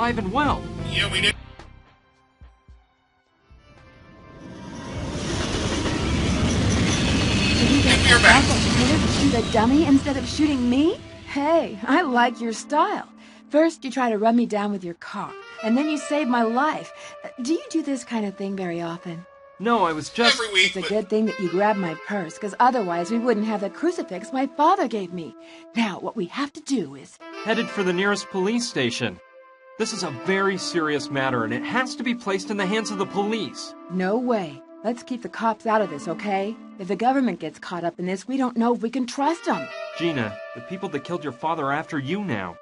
alive and well. Yeah, we did. You're back. To shoot a dummy instead of shooting me? Hey, I like your style. First, you try to run me down with your car, and then you save my life. Do you do this kind of thing very often? No, I was just... Every week, It's a good thing that you grabbed my purse, because otherwise we wouldn't have the crucifix my father gave me. Now, what we have to do is... headed for the nearest police station. This is a very serious matter, and it has to be placed in the hands of the police. No way. Let's keep the cops out of this, okay? If the government gets caught up in this, we don't know if we can trust them. Gina, the people that killed your father are after you now.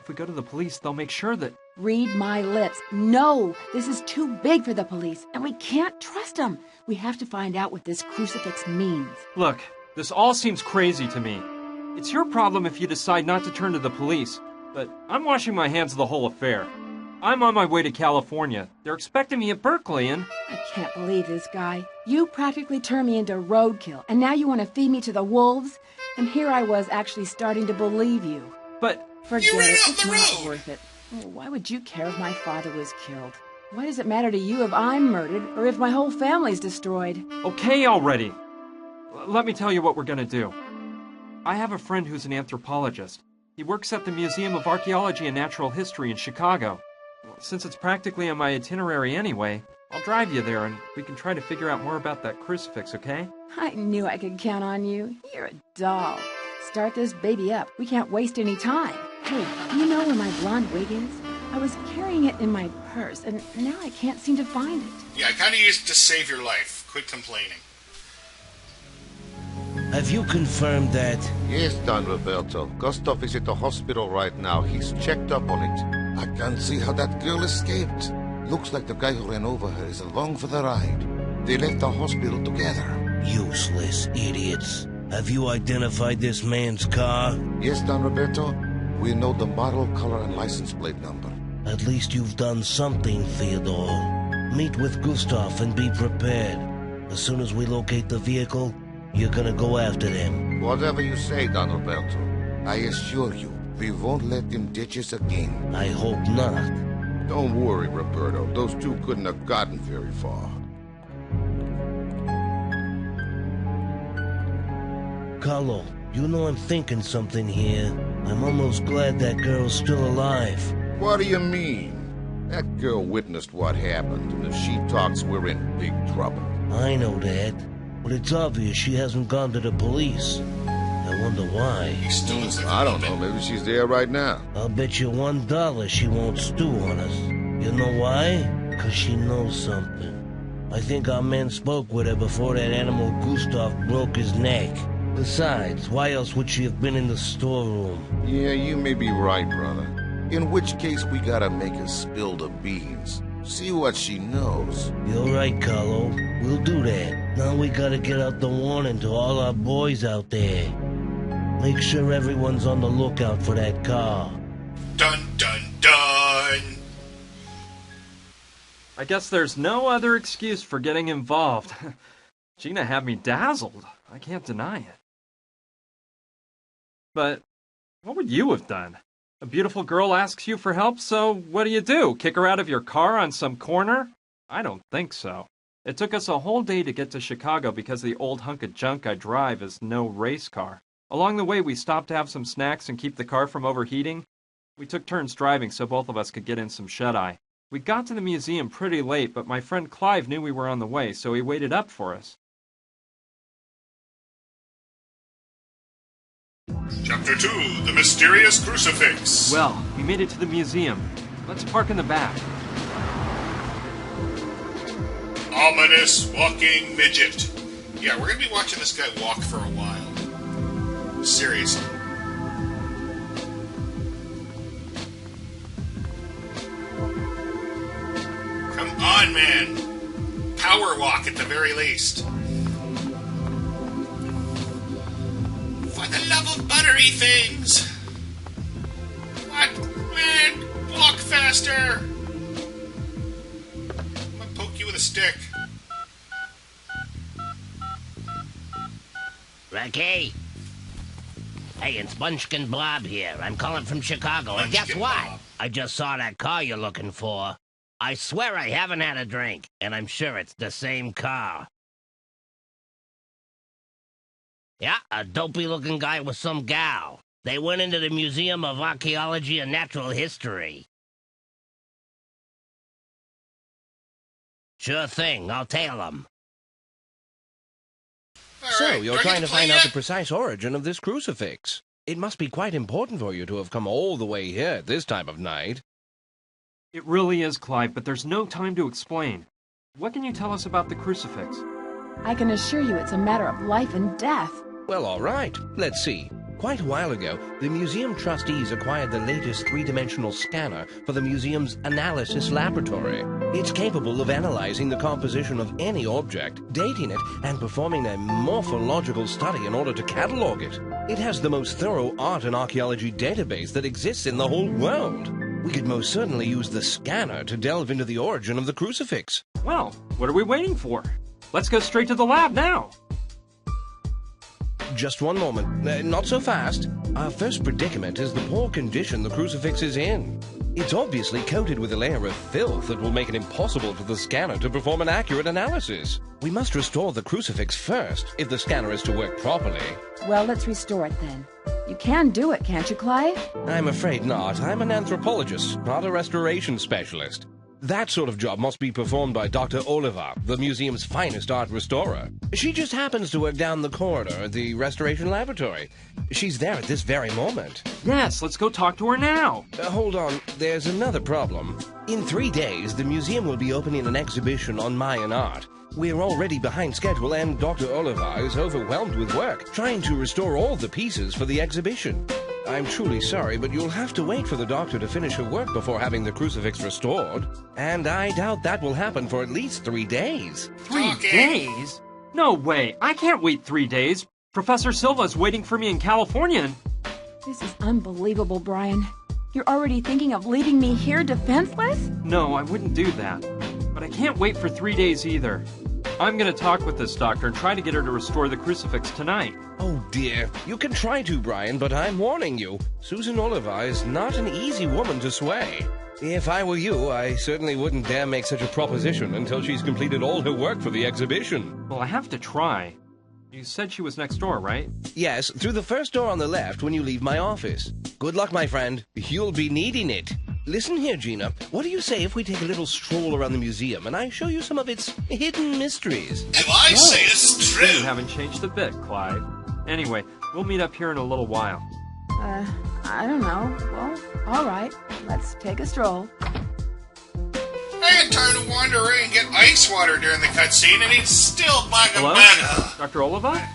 If we go to the police, they'll make sure that... Read my lips. No, this is too big for the police, and we can't trust them. We have to find out what this crucifix means. Look, this all seems crazy to me. It's your problem if you decide not to turn to the police, but I'm washing my hands of the whole affair. I'm on my way to California. They're expecting me at Berkeley, and... I can't believe this guy. You practically turned me into roadkill, and now you want to feed me to the wolves? And here I was actually starting to believe you. But... Forget ran it. off It's the not road. worth it. Oh, why would you care if my father was killed? Why does it matter to you if I'm murdered or if my whole family's destroyed? Okay already. Let me tell you what we're gonna do. I have a friend who's an anthropologist. He works at the Museum of Archaeology and Natural History in Chicago. Since it's practically on my itinerary anyway, I'll drive you there and we can try to figure out more about that crucifix, okay? I knew I could count on you. You're a doll. Start this baby up. We can't waste any time. Hey, do you know where my blonde wig is? I was carrying it in my purse, and now I can't seem to find it. Yeah, I kind of used it to save your life. Quit complaining. Have you confirmed that? Yes, Don Roberto. Gustav is at the hospital right now. He's checked up on it. I can't see how that girl escaped. Looks like the guy who ran over her is along for the ride. They left the hospital together. Useless idiots. Have you identified this man's car? Yes, Don Roberto. We know the model, color, and license plate number. At least you've done something, Theodore. Meet with Gustav and be prepared. As soon as we locate the vehicle, you're gonna go after them. Whatever you say, Don Roberto. I assure you, we won't let them ditch us again. I hope not. Don't worry, Roberto. Those two couldn't have gotten very far. Carlo, you know I'm thinking something here. I'm almost glad that girl's still alive. What do you mean? That girl witnessed what happened, and if she talks, we're in big trouble. I know that, but it's obvious she hasn't gone to the police. I wonder why. He still looks like I don't know. Maybe she's there right now. I'll bet you $1 she won't stew on us. You know why? 'Cause she knows something. I think our men spoke with her before that animal Gustav broke his neck. Besides, why else would she have been in the storeroom? Yeah, you may be right, brother. In which case, we gotta make her spill the beans. See what she knows. You're right, Carlo. We'll do that. Now we gotta get out the warning to all our boys out there. Make sure everyone's on the lookout for that car. Dun, dun, dun! I guess there's no other excuse for getting involved. Gina had me dazzled. I can't deny it. But what would you have done? A beautiful girl asks you for help, so what do? Kick her out of your car on some corner? I don't think so. It took us a whole day to get to Chicago because the old hunk of junk I drive is no race car. Along the way, we stopped to have some snacks and keep the car from overheating. We took turns driving so both of us could get in some shut-eye. We got to the museum pretty late, but my friend Clive knew we were on the way, so he waited up for us. Chapter 2, The Mysterious Crucifix. Well, we made it to the museum. Let's park in the back. Ominous walking midget. Yeah, we're gonna be watching this guy walk for a while. Seriously. Come on, man. Power walk at the very least. For the love of buttery things! What? Man, walk faster! I'm gonna poke you with a stick. Ricky? Hey, it's Munchkin Blob here. I'm calling from Chicago, and guess Munchkin what? Blob. I just saw that car you're looking for. I swear I haven't had a drink, and I'm sure it's the same car. Yeah, a dopey-looking guy with some gal. They went into the Museum of Archaeology and Natural History. Sure thing, I'll tail them. So, you're trying to find out the precise origin of this crucifix. It must be quite important for you to have come all the way here at this time of night. It really is, Clive, but there's no time to explain. What can you tell us about the crucifix? I can assure you it's a matter of life and death. Well, all right. Let's see. Quite a while ago, the museum trustees acquired the latest three-dimensional scanner for the museum's analysis laboratory. It's capable of analyzing the composition of any object, dating it, and performing a morphological study in order to catalog it. It has the most thorough art and archaeology database that exists in the whole world. We could most certainly use the scanner to delve into the origin of the crucifix. Well, what are we waiting for? Let's go straight to the lab now. Just one moment. Not so fast. Our first predicament is the poor condition the crucifix is in. It's obviously coated with a layer of filth that will make it impossible for the scanner to perform an accurate analysis. We must restore the crucifix first, if the scanner is to work properly. Well, let's restore it then. You can do it, can't you, Clive? I'm afraid not. I'm an anthropologist, not a restoration specialist. That sort of job must be performed by Dr. Oliver, the museum's finest art restorer. She just happens to work down the corridor at the restoration laboratory. She's there at this very moment. Yes, let's go talk to her now. Hold on, there's another problem. In 3 days, the museum will be opening an exhibition on Mayan art. We're already behind schedule, and Dr. Oliver is overwhelmed with work, trying to restore all the pieces for the exhibition. I'm truly sorry, but you'll have to wait for the doctor to finish her work before having the crucifix restored. And I doubt that will happen for at least 3 days. 3 days? No way. I can't wait 3 days. Professor Silva's waiting for me in California and... This is unbelievable, Brian. You're already thinking of leaving me here defenseless? No, I wouldn't do that. But I can't wait for 3 days either. I'm going to talk with this doctor and try to get her to restore the crucifix tonight. Oh dear, you can try to, Brian, but I'm warning you. Susan Oliver is not an easy woman to sway. If I were you, I certainly wouldn't dare make such a proposition until she's completed all her work for the exhibition. Well, I have to try. You said she was next door, right? Yes, through the first door on the left when you leave my office. Good luck, my friend. You'll be needing it. Listen here, Gina. What do you say if we take a little stroll around the museum and I show you some of its hidden mysteries? And I say this is true. You haven't changed a bit, Clive. Anyway, we'll meet up here in a little while. I don't know. Well, all right. Let's take a stroll. I had time to wander away and get ice water during the cutscene, and he's still Hello? bugga. Dr. Oliva?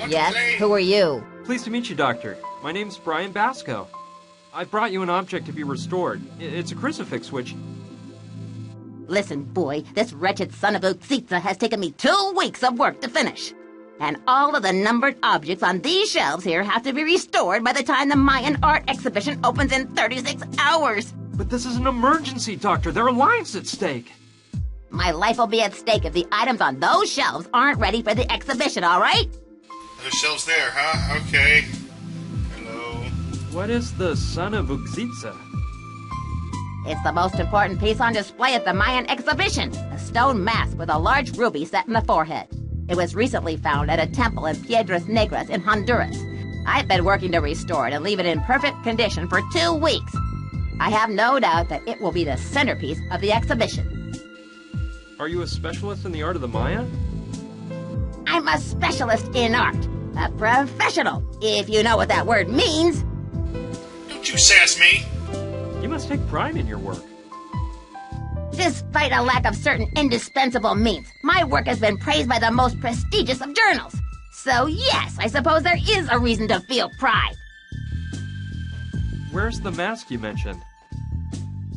Yes, who are you? Pleased to meet you, Doctor. My name's Brian Basco. I brought you an object to be restored. It's a crucifix, which... Listen, boy, this wretched son of a Tsitsa has taken me 2 weeks of work to finish. And all of the numbered objects on these shelves here have to be restored by the time the Mayan art exhibition opens in 36 hours. But this is an emergency, Doctor. There are lives at stake. My life will be at stake if the items on those shelves aren't ready for the exhibition, all right? Those shelves there, huh? Okay. Hello. What is the son of Uxitsa? It's the most important piece on display at the Mayan exhibition, a stone mask with a large ruby set in the forehead. It was recently found at a temple in Piedras Negras in Honduras. I've been working to restore it and leave it in perfect condition for 2 weeks. I have no doubt that it will be the centerpiece of the exhibition. Are you a specialist in the art of the Maya? I'm a specialist in art. A professional, if you know what that word means. Don't you sass me. You must take pride in your work. Despite a lack of certain indispensable means, my work has been praised by the most prestigious of journals. So yes, I suppose there is a reason to feel pride. Where's the mask you mentioned?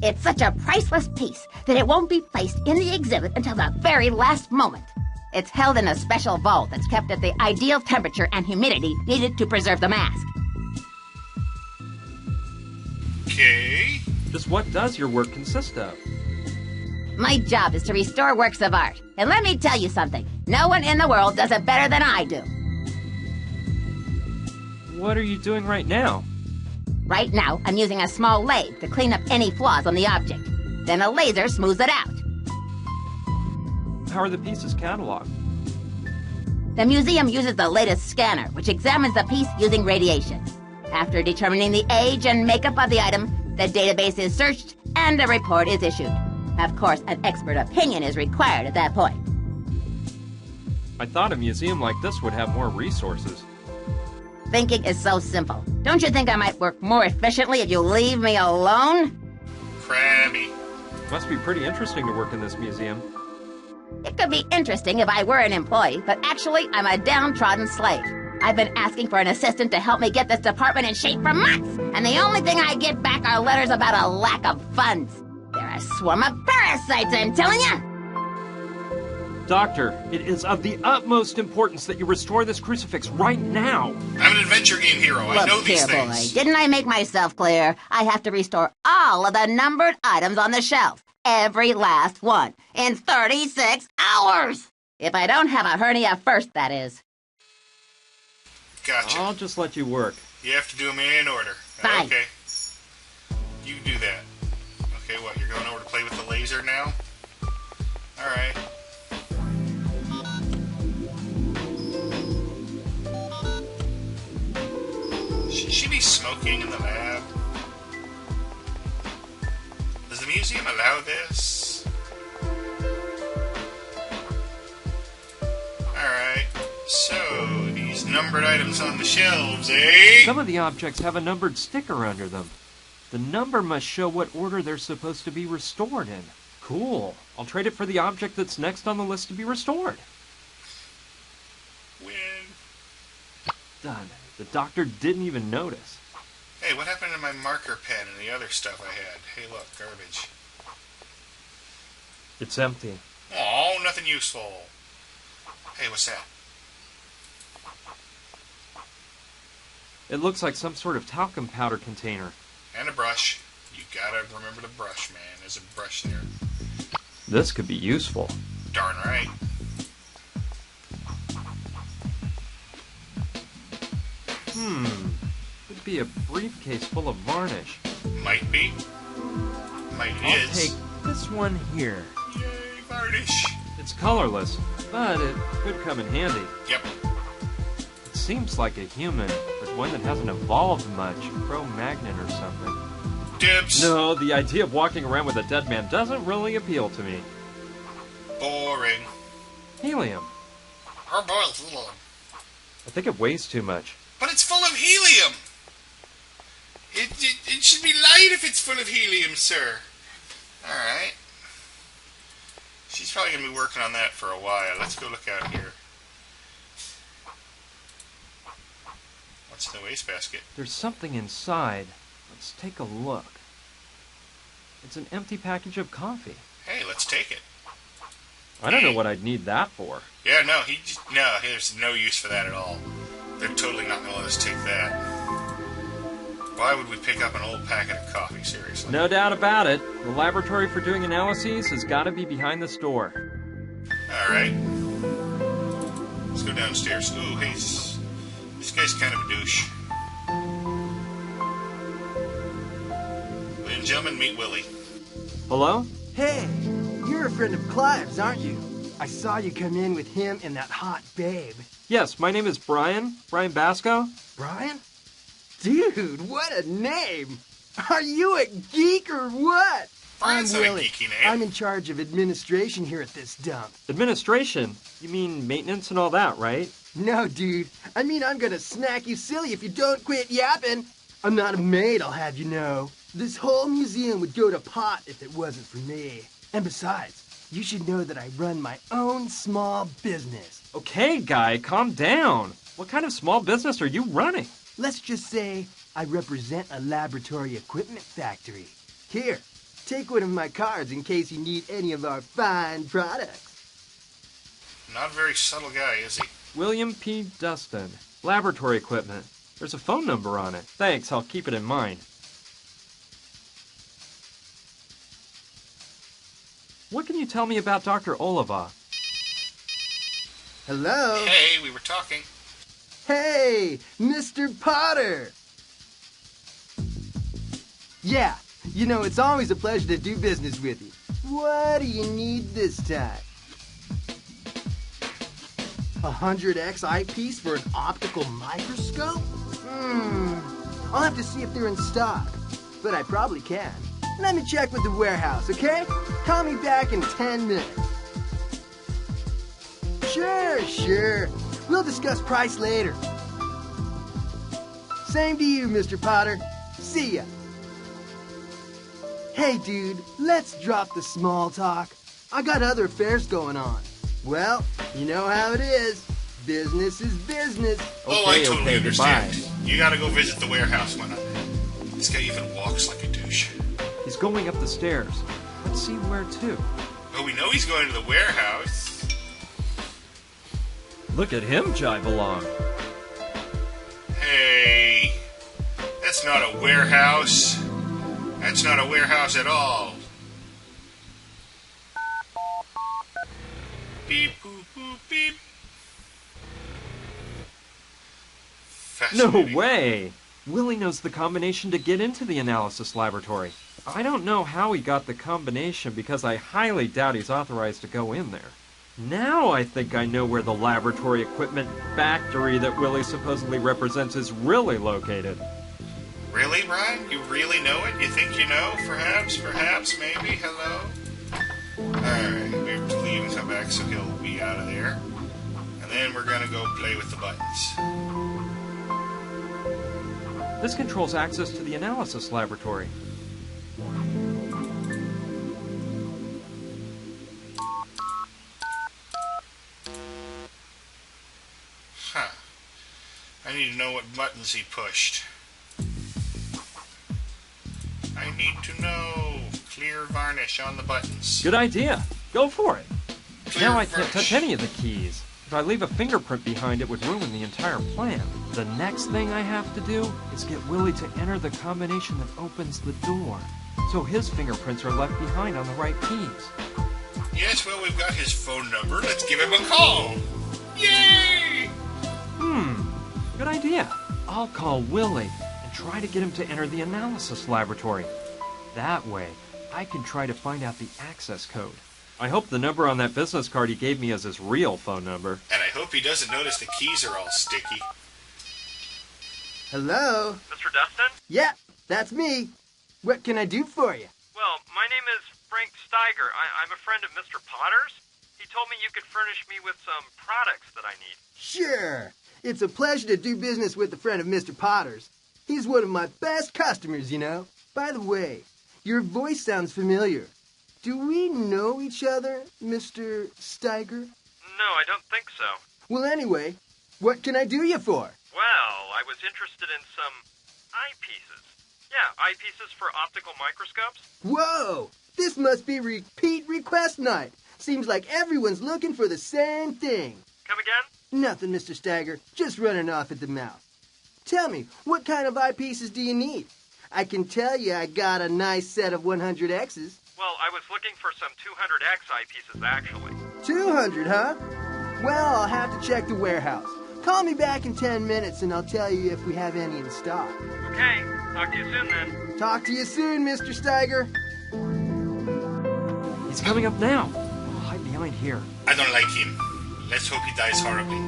It's such a priceless piece that it won't be placed in the exhibit until the very last moment. It's held in a special vault that's kept at the ideal temperature and humidity needed to preserve the mask. Okay. Just what does your work consist of? My job is to restore works of art. And let me tell you something. No one in the world does it better than I do. What are you doing right now? Right now, I'm using a small lathe to clean up any flaws on the object. Then a laser smooths it out. How are the pieces cataloged? The museum uses the latest scanner, which examines the piece using radiation. After determining the age and makeup of the item, the database is searched and a report is issued. Of course, an expert opinion is required at that point. I thought a museum like this would have more resources. Thinking is so simple. Don't you think I might work more efficiently if you leave me alone? Crabby. Must be pretty interesting to work in this museum. It could be interesting if I were an employee, but actually, I'm a downtrodden slave. I've been asking for an assistant to help me get this department in shape for months, and the only thing I get back are letters about a lack of funds. They're a swarm of parasites, I'm telling you! Doctor, it is of the utmost importance that you restore this crucifix right now. I'm an adventure game hero. I know Look these here, things. boy. Didn't I make myself clear? I have to restore all of the numbered items on the shelf. Every last one. In 36 hours! If I don't have a hernia first, that is. Gotcha. I'll just let you work. You have to do them in order. Fine. Okay. You do that. Okay, what? You're going over to play with the laser now? Alright. Should she be smoking in the lab? Does the museum allow this? Alright. So, these numbered items on the shelves, eh? Some of the objects have a numbered sticker under them. The number must show what order they're supposed to be restored in. Cool. I'll trade it for the object that's next on the list to be restored. Win. Done. The doctor didn't even notice. Hey, what happened to my marker pen and the other stuff I had? Hey, look, garbage. It's empty. Oh, nothing useful. Hey, what's that? It looks like some sort of talcum powder container. And a brush. You gotta remember the brush, man. There's a brush there. This could be useful. Darn right. Could be a briefcase full of varnish. Might be. Might I'll is. take this one here. Yay, varnish. It's colorless, but it could come in handy. Yep. It seems like a human, but one that hasn't evolved much. Cro-Magnon or something. Dibs. No, the idea of walking around with a dead man doesn't really appeal to me. Boring. Helium. Our boil's little. I think it weighs too much. But it's full of helium. It should be light if it's full of helium, sir. Alright. She's probably going to be working on that for a while. Let's go look out here. What's in the wastebasket? There's something inside. Let's take a look. It's an empty package of coffee. Hey, let's take it. I don't know what I'd need that for. Yeah, no, there's no use for that at all. They're totally not going to let us take that. Why would we pick up an old packet of coffee, seriously? No doubt about it. The laboratory for doing analyses has got to be behind this door. Alright. Let's go downstairs. Ooh, hey, this guy's kind of a douche. Ladies and gentlemen, meet Willie. Hello? Hey, you're a friend of Clive's, aren't you? I saw you come in with him and that hot babe. Yes, my name is Brian. Brian Basco. Brian? Dude, what a name! Are you a geek or what? Brian's I'm not a Willie. geeky name. I'm in charge of administration here at this dump. Administration? You mean maintenance and all that, right? No, dude. I mean, I'm gonna smack you silly if you don't quit yapping. I'm not a maid, I'll have you know. This whole museum would go to pot if it wasn't for me. And besides, you should know that I run my own small business. Okay, guy, calm down. What kind of small business are you running? Let's just say I represent a laboratory equipment factory. Here, take one of my cards in case you need any of our fine products. Not a very subtle guy, is he? William P. Dustin. Laboratory equipment. There's a phone number on it. Thanks, I'll keep it in mind. What can you tell me about Dr. Oliva? Hello? Hey, we were talking. Hey, Mr. Potter! Yeah, you know, it's always a pleasure to do business with you. What do you need this time? 100x eyepiece for an optical microscope? I'll have to see if they're in stock, but I probably can. Let me check with the warehouse, okay? Call me back in 10 minutes. Sure. We'll discuss price later. Same to you, Mr. Potter. See ya. Hey, dude, let's drop the small talk. I got other affairs going on. Well, you know how it is. Business is business. I totally understand. Goodbye. You gotta go visit the warehouse, Mona. This guy even walks like a douche. He's going up the stairs. Let's see where to. Well, we know he's going to the warehouse. Look at him jive along. Hey, that's not a warehouse. That's not a warehouse at all. Beep, boop, boop, beep. No way! Willie knows the combination to get into the analysis laboratory. I don't know how he got the combination because I highly doubt he's authorized to go in there. Now I think I know where the laboratory equipment factory that Willie supposedly represents is really located. Really, Brian? You really know it? You think you know? Perhaps, maybe? Hello? Alright, we have to leave and come back so he'll be out of there. And then we're gonna go play with the buttons. This controls access to the analysis laboratory. Huh. I need to know what buttons he pushed. I need to know. Clear varnish on the buttons. Good idea. Go for it. Clear now I can't varnish. touch any of the keys. If I leave a fingerprint behind, it would ruin the entire plan. The next thing I have to do is get Willie to enter the combination that opens the door, so his fingerprints are left behind on the right keys. Yes, well, we've got his phone number. Let's give him a call. Yay! Good idea. I'll call Willie and try to get him to enter the analysis laboratory. That way, I can try to find out the access code. I hope the number on that business card he gave me is his real phone number. And I hope he doesn't notice the keys are all sticky. Hello? Mr. Dustin? Yeah, that's me. What can I do for you? Well, my name is Frank Steiger. I'm a friend of Mr. Potter's. He told me you could furnish me with some products that I need. Sure. It's a pleasure to do business with a friend of Mr. Potter's. He's one of my best customers, you know. By the way, your voice sounds familiar. Do we know each other, Mr. Steiger? No, I don't think so. Well, anyway, what can I do you for? Well, I was interested in some eyepieces. Yeah, eyepieces for optical microscopes. Whoa! This must be repeat request night. Seems like everyone's looking for the same thing. Come again? Nothing, Mr. Steiger. Just running off at the mouth. Tell me, what kind of eyepieces do you need? I can tell you I got a nice set of 100Xs. Well, I was looking for some 200X eyepieces, actually. 200, huh? Well, I'll have to check the warehouse. Call me back in 10 minutes and I'll tell you if we have any in stock. Okay, talk to you soon then. Talk to you soon, Mr. Steiger. He's coming up now. I'll hide behind here. I don't like him. Let's hope he dies horribly.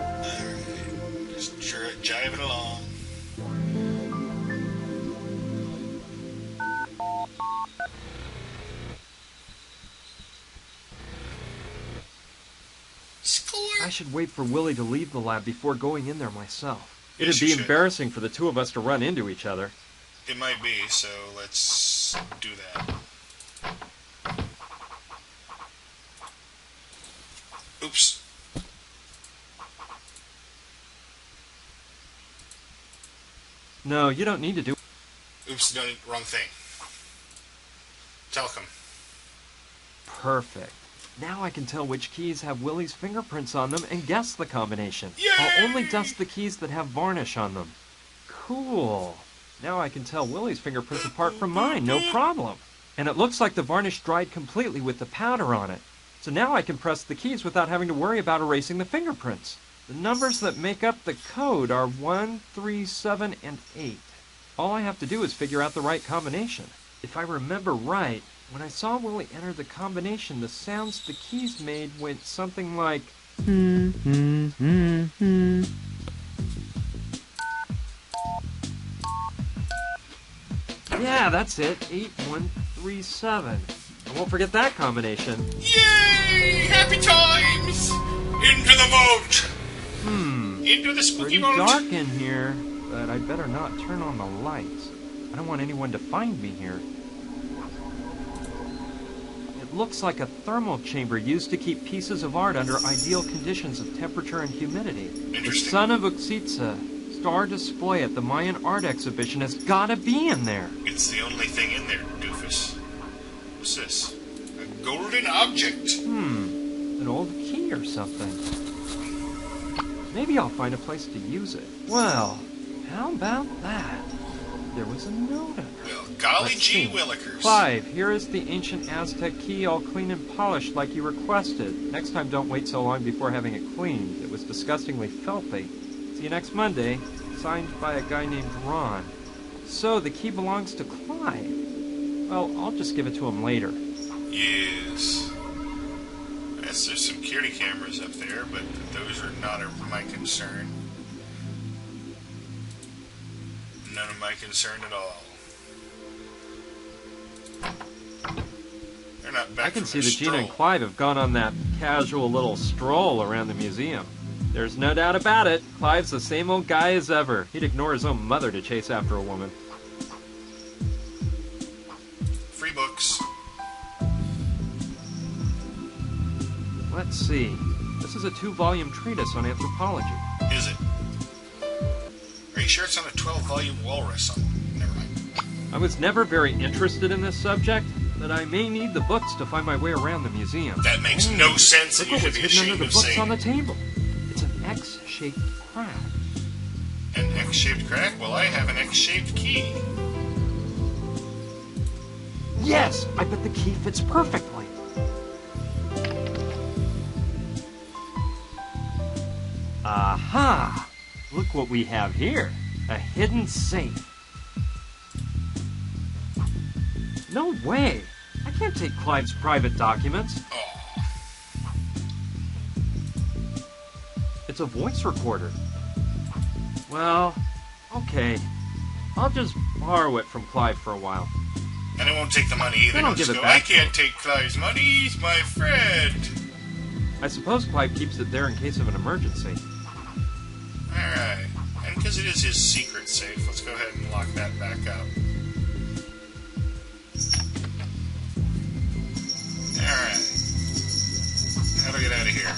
Alright, just jiving along. I should wait for Willie to leave the lab before going in there myself. Yes, It'd you be should. embarrassing for the two of us to run into each other. It might be, so let's do that. Oops. No, you don't need to do... Oops, no, wrong thing. Talcum. Perfect. Now I can tell which keys have Willie's fingerprints on them and guess the combination. Yay! I'll only dust the keys that have varnish on them. Cool. Now I can tell Willie's fingerprints apart from mine, no problem. And it looks like the varnish dried completely with the powder on it. So now I can press the keys without having to worry about erasing the fingerprints. The numbers that make up the code are 1, 3, 7, and 8. All I have to do is figure out the right combination. If I remember right, when I saw Willie enter the combination, the sounds the keys made went something like... Yeah, that's it. 8137. I won't forget that combination. Yay! Happy times! Into the vault! Into the spooky Pretty vault! dark in here, but I'd better not turn on the lights. I don't want anyone to find me here. It looks like a thermal chamber used to keep pieces of art under ideal conditions of temperature and humidity. The Son of Uxitsa star display at the Mayan art exhibition has gotta be in there. It's the only thing in there, doofus. What's this? A golden object. An old key or something. Maybe I'll find a place to use it. Well, how about that? There was a note on it. Well, golly Let's gee see. willikers. Clive, here is the ancient Aztec key all clean and polished like you requested. Next time don't wait so long before having it cleaned. It was disgustingly filthy. See you next Monday. Signed by a guy named Ron. So, the key belongs to Clive. Well, I'll just give it to him later. Yes. Yes, there's some security cameras up there, but those are not my concern. None of my concern at all. They're not back I can from see their that Gina and stroll. Clive have gone on that casual little stroll around the museum. There's no doubt about it. Clive's the same old guy as ever. He'd ignore his own mother to chase after a woman. Free books. Let's see. This is a 2-volume treatise on anthropology. Is it? Are you sure it's on a 12-volume walrus? Never mind. I was never very interested in this subject, but I may need the books to find my way around the museum. That makes no sense, and Look you what should was be hidden under ashamed the of books on the saying. table. It's an X-shaped crack. An X-shaped crack? Well, I have an X-shaped key. Yes! I bet the key fits perfectly. Aha! Look what we have here. A hidden safe. No way! I can't take Clive's private documents. Oh, It's a voice recorder. Well, okay. I'll just borrow it from Clive for a while. and I won't take the money either. Then I'll Don't give just it go, I back to can't him." take Clive's money. He's my friend. I suppose Clive keeps it there in case of an emergency. Alright. And because it is his secret safe, let's go ahead and lock that back up. Alright. How do I get out of here?